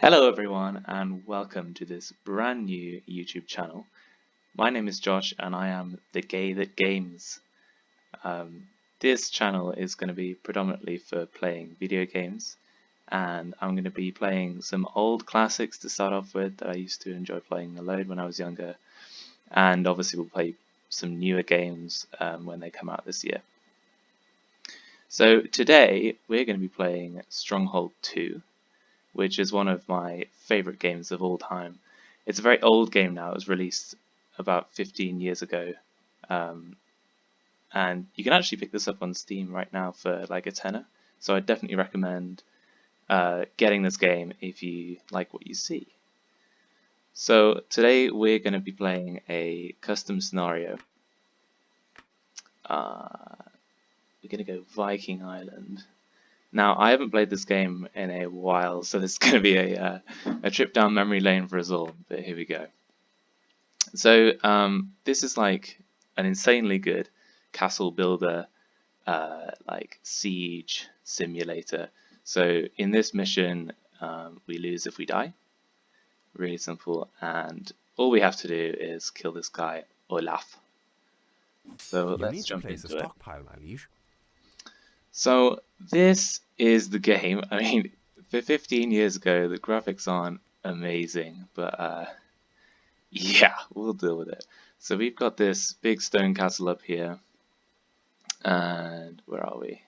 Hello everyone and welcome to this brand new YouTube channel. My name is Josh and I am the Gay That Games. This channel is going to be predominantly for playing video games, and I'm going to be playing some old classics to start off with that I used to enjoy playing a load when I was younger, and obviously we'll play some newer games when they come out this year. So today we're going to be playing Stronghold 2, which is one of my favorite games of all time. It's a very old game now. It was released about 15 years ago, and you can actually pick this up on Steam right now for like a tenner. So I definitely recommend getting this game if you like what you see. So today we're going to be playing a custom scenario. We're going to go Viking Island. Now, I haven't played this game in a while, so this is going to be a trip down memory lane for us all, but here we go. So, this is like an insanely good castle builder, like siege simulator. So, in this mission, we lose if we die. Really simple, and all we have to do is kill this guy, Olaf. So, let's jump into it. So this is the game. I mean, for 15 years ago, the graphics aren't amazing, but yeah, we'll deal with it. So we've got this big stone castle up here, and where are we?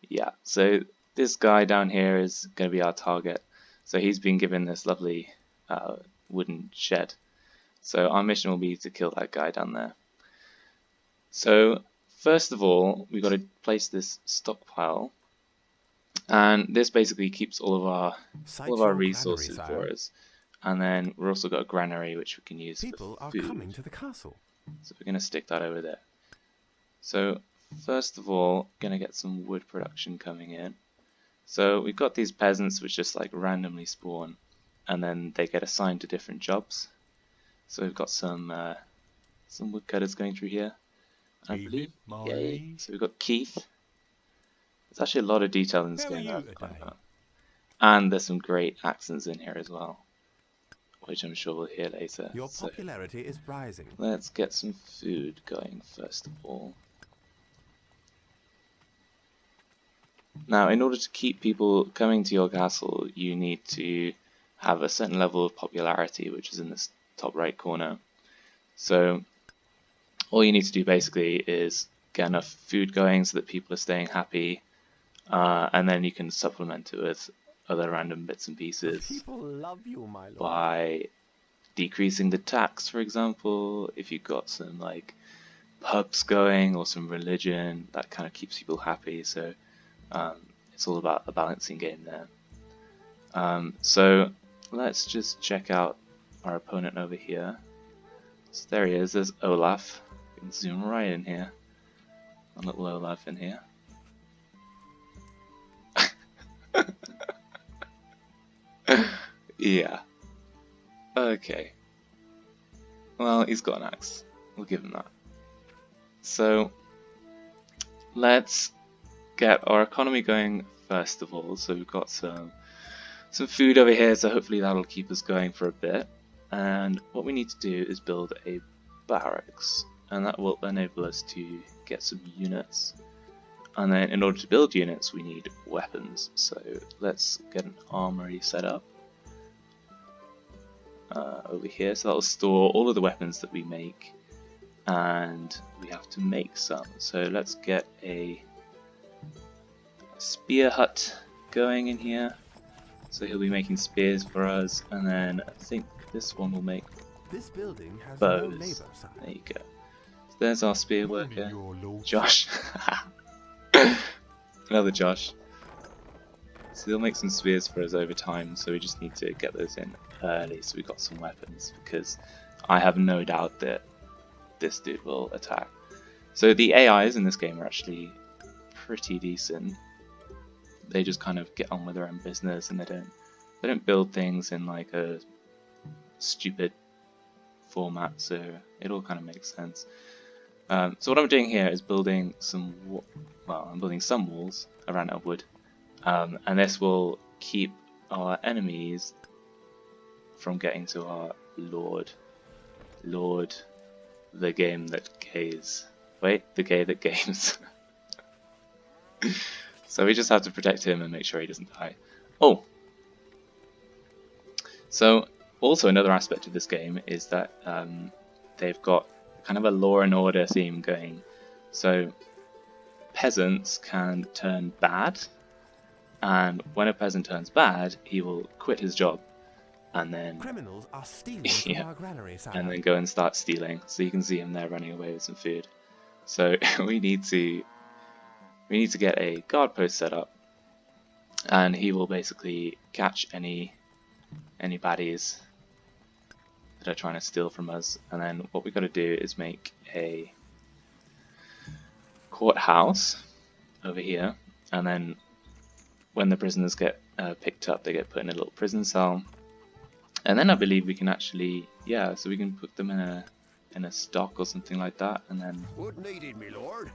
Yeah, so this guy down here is going to be our target. So he's been given this lovely wooden shed. So our mission will be to kill that guy down there. So first of all, we've got to place this stockpile, and this basically keeps all of our resources for us. And then we've also got a granary which we can use for food. People are coming to the castle. So we're going to stick that over there. So first of all, going to get some wood production coming in. So we've got these peasants which just like randomly spawn, and then they get assigned to different jobs. So we've got some woodcutters going through here. I believe, yay. So we've got Keith. There's actually a lot of detail in this game. And there's some great accents in here as well, which I'm sure we'll hear later. Your popularity is rising. Let's get some food going first of all. Now, in order to keep people coming to your castle, you need to have a certain level of popularity, which is in this top right corner. So all you need to do basically is get enough food going so that people are staying happy, and then you can supplement it with other random bits and pieces. People love you, my lord. By decreasing the tax, for example. If you've got some like pubs going or some religion, that kind of keeps people happy. So it's all about a balancing game there. So let's just check out our opponent over here. So there he is. There's Olaf. You can zoom right in here. A little Olaf in here. Yeah. Okay. Well, he's got an axe. We'll give him that. So let's get our economy going first of all. So we've got some food over here, so hopefully that'll keep us going for a bit. And what we need to do is build a barracks, and that will enable us to get some units. And then in order to build units, we need weapons. So let's get an armory set up over here. So that will store all of the weapons that we make, and we have to make some. So let's get a spear hut going in here. So he'll be making spears for us, and then I think this one will make this building has bows. No labor, sir. There you go. So there's our spear worker, Josh. Another Josh. So they'll make some spears for us over time, so we just need to get those in early so we've got some weapons, because I have no doubt that this dude will attack. So the AIs in this game are actually pretty decent. They just kind of get on with their own business, and they don't build things in like a stupid format, so it all kind of makes sense. So what I'm doing here is building I'm building some walls around out of wood, and this will keep our enemies from getting to our Lord. Lord, the game that gays. Wait, the gay that games. So we just have to protect him and make sure he doesn't die. Oh! So, also another aspect of this game is that they've got kind of a law and order theme going. So, peasants can turn bad, and when a peasant turns bad, he will quit his job and then Criminals are stealing from yeah, our granary, sire. and then go and start stealing. So you can see him there running away with some food. So we need to get a guard post set up, and he will basically catch any baddies that are trying to steal from us. And then what we got to do is make a courthouse over here, and then when the prisoners get picked up, they get put in a little prison cell. And then I believe we can actually, yeah, so we can put them in a stock or something like that, and then What needed, me lord?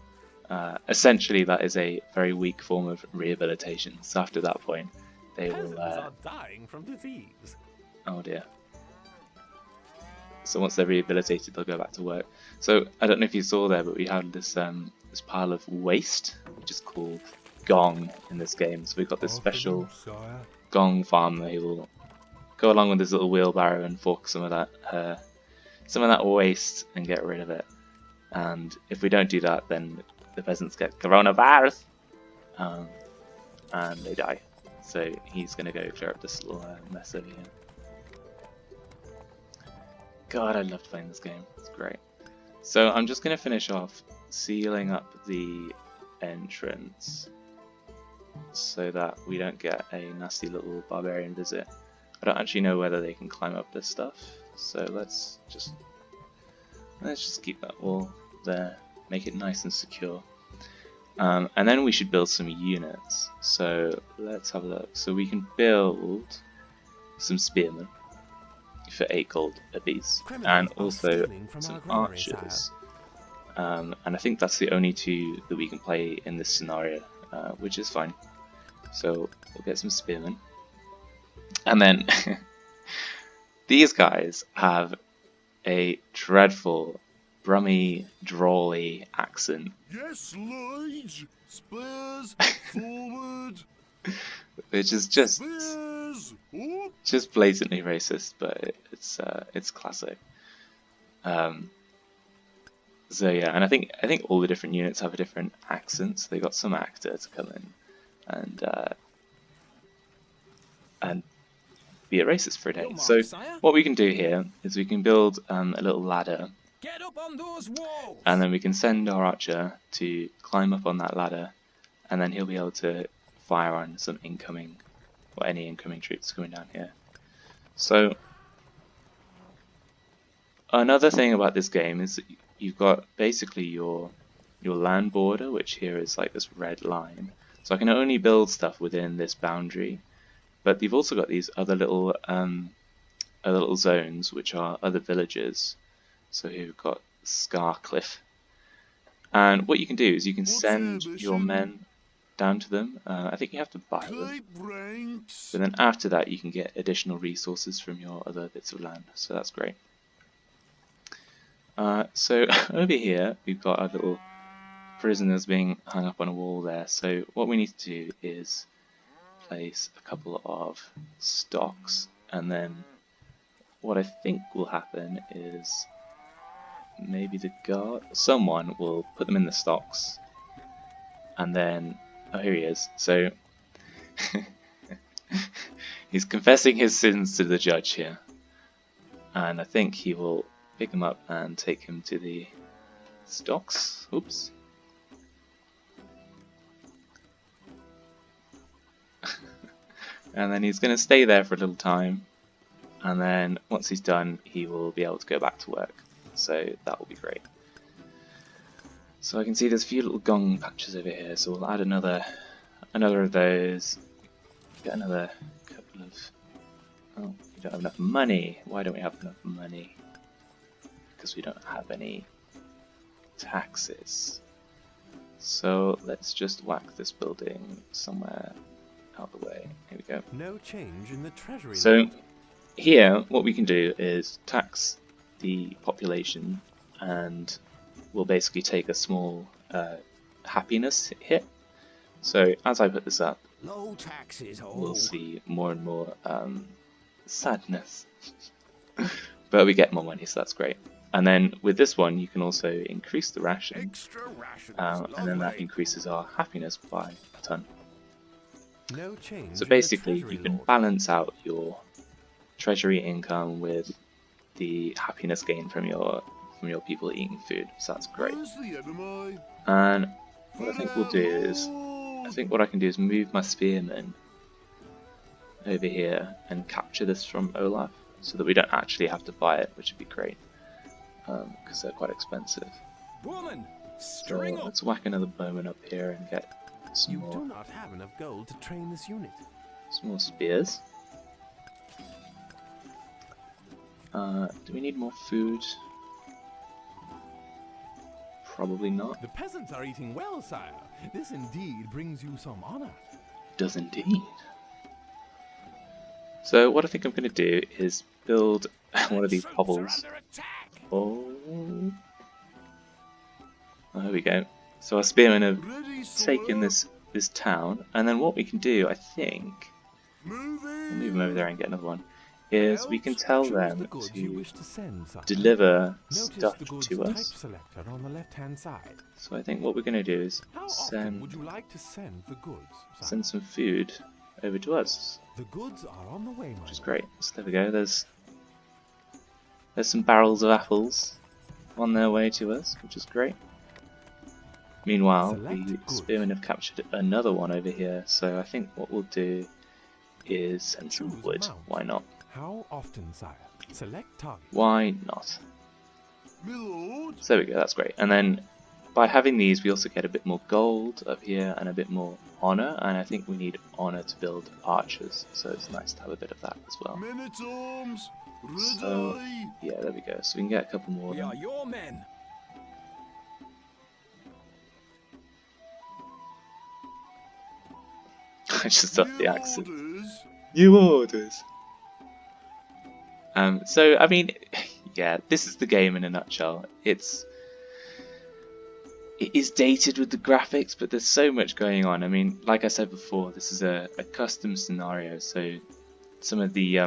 essentially that is a very weak form of rehabilitation. So after that point, they Peasants will. are dying from disease. Oh dear. So once they're rehabilitated, they'll go back to work. So I don't know if you saw there, but we had this this pile of waste, which is called gong in this game. So we've got this special gong farmer who will go along with his little wheelbarrow and fork some of that waste and get rid of it. And if we don't do that, then the peasants get coronavirus, and they die. So he's gonna go clear up this little mess over here. God, I loved playing this game. It's great. So I'm just going to finish off sealing up the entrance so that we don't get a nasty little barbarian visit. I don't actually know whether they can climb up this stuff, so let's just keep that wall there, make it nice and secure. And then we should build some units. So let's have a look. So we can build some spearmen for 8 gold apiece, and also some archers. And I think that's the only 2 that we can play in this scenario, which is fine. So we'll get some spearmen. And then these guys have a dreadful, brummy, drawly accent. Yes, Lige! Spurs forward! Which is just blatantly racist, but it's classic. So yeah, and I think all the different units have a different accent. So they got some actor to come in and be a racist for a day. So what we can do here is we can build a little ladder. Get up on those walls! And then we can send our archer to climb up on that ladder, and then he'll be able to fire on some incoming, or any incoming troops coming down here. So another thing about this game is that you've got basically your land border, which here is like this red line. So I can only build stuff within this boundary, but you've also got these other little zones, which are other villages. So here we've got Scarcliff, and what you can do is you can send your men down to them. I think you have to buy them, but then after that you can get additional resources from your other bits of land, so that's great. So over here we've got our little prisoners being hung up on a wall there. So what we need to do is place a couple of stocks, and then what I think will happen is maybe someone will put them in the stocks, and then, oh, here he is. So he's confessing his sins to the judge here, and I think he will pick him up and take him to the stocks. Oops. And then he's going to stay there for a little time, and then once he's done he will be able to go back to work. So that will be great. So I can see there's a few little gong patches over here, so we'll add another of those. Get another couple of... Oh, we don't have enough money. Why don't we have enough money? Because we don't have any taxes. So let's just whack this building somewhere out of the way. Here we go. No change in the treasury. So here, what we can do is tax the population, and we'll basically take a small happiness hit. So as I put this up, Low taxes. we'll see more and more sadness. But we get more money, so that's great. And then with this one, you can also increase the ration, Extra rations. and then that increases our happiness by a ton. No change. So basically, you can balance out your treasury income with the happiness gain from your people eating food. So that's great. And what I think we'll do is, I think what I can do is move my spearmen over here and capture this from Olaf, so that we don't actually have to buy it, which would be great, because they're quite expensive. Woman, So let's whack another bowman up here and get some you more, do not have enough gold to train this unit. some more spears. Do we need more food? Probably not. The peasants are eating well, sire. This indeed brings you some honor. Does indeed. So what I think I'm going to do is build one of these hovels. Oh, there we go. So our spearmen have taken this town, and then what we can do, I think, we'll move them over there and get another one, is we can tell them to deliver stuff to us. On the left-hand side. So I think what we're going to do is How often would you like to send the goods? send some food over to us, The goods are on the way, which is great. So there we go. There's some barrels of apples on their way to us, which is great. Meanwhile, the spearmen have captured another one over here, so I think what we'll do is send some wood. Why not? How often, sire? Select target. Why not? So there we go, that's great. And then by having these, we also get a bit more gold up here and a bit more honor, and I think we need honor to build archers, so it's nice to have a bit of that as well. So yeah, there we go. So we can get a couple more. We are your men. I just love the accent. New orders. So I mean, yeah, this is the game in a nutshell. It is dated with the graphics, but there's so much going on. I mean, like I said before, this is a custom scenario, so some of the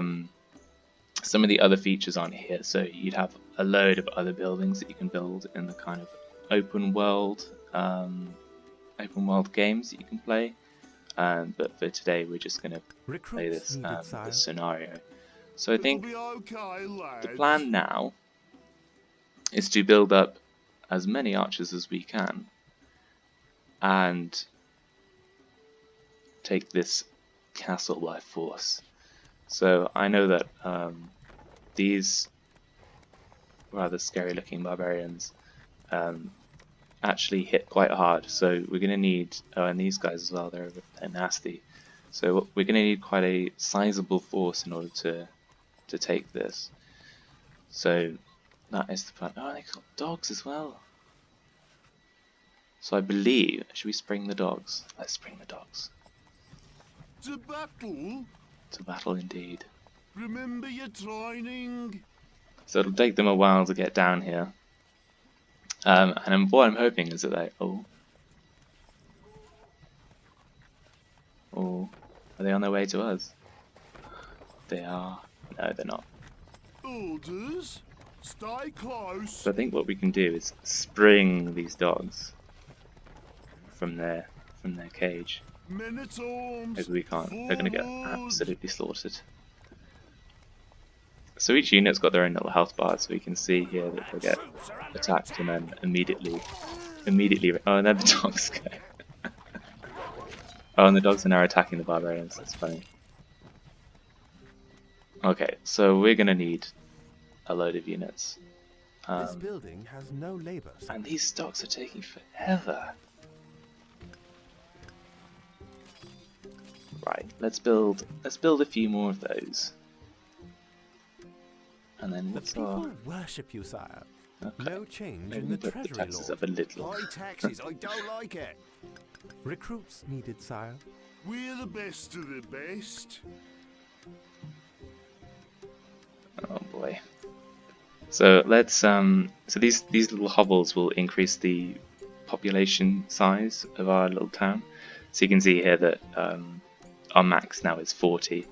other features aren't here. So you'd have a load of other buildings that you can build in the kind of open world games that you can play. But for today, we're just going to play this scenario. So I think the plan now is to build up as many archers as we can and take this castle by force. So I know that these rather scary looking barbarians actually hit quite hard, so we're going to need, oh, and these guys as well, they're nasty, so we're going to need quite a sizable force in order to take this. So that is the plan. Oh, they've got dogs as well. So I believe, should we spring the dogs? Let's spring the dogs. To battle? To battle indeed. Remember your training? So it'll take them a while to get down here. And what I'm hoping is that they... Oh, are they on their way to us? They are. No, they're not. Orders? Stay close. So I think what we can do is spring these dogs from their cage. Men at arms. Maybe we can't. They're going to get absolutely slaughtered. So each unit's got their own little health bar, so we can see here that they get attacked and then immediately. Oh, and then the dogs go. Oh, and the dogs are now attacking the barbarians. That's funny. Okay, so we're gonna need a load of units. This building has no labor. And these stocks are taking forever. Right, let's build a few more of those. And then what's our... People worship you, sire. Okay. No change Maybe in the put the treasury taxes lord. up a little. High taxes, I don't like it. Recruits needed, sire. We're the best of the best. Oh boy. So let's so these little hovels will increase the population size of our little town. So you can see here that our max now is 40,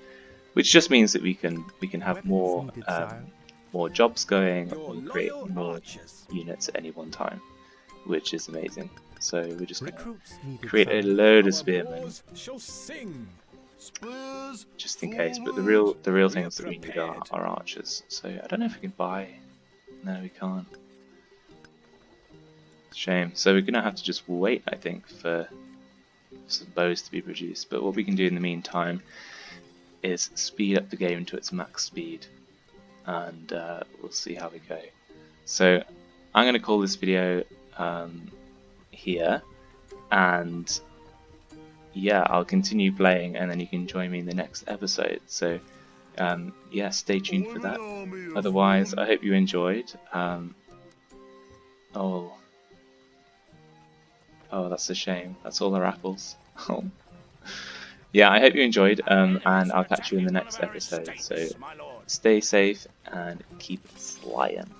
which just means that we can have Weapons needed, sire. more jobs going Your and create loyal more archers. units at any one time, which is amazing. So we're just gonna Recruits needed, create a sire. load of Our spearmen boars shall sing. Spurs just in case. But forward. the real We things are that we need prepared. are archers. So I don't know if we can buy. No, we can't. Shame. So we're gonna have to just wait, I think, for some bows to be produced. But what we can do in the meantime is speed up the game to its max speed, and we'll see how we go. So I'm gonna call this video here, and yeah, I'll continue playing, and then you can join me in the next episode. So yeah, stay tuned for I'm that. an army of Otherwise, I one. hope you enjoyed. Oh, that's a shame. That's all our apples. Oh. Yeah, I hope you enjoyed, and I'll catch you in the next episode. So My lord. stay safe and keep flying.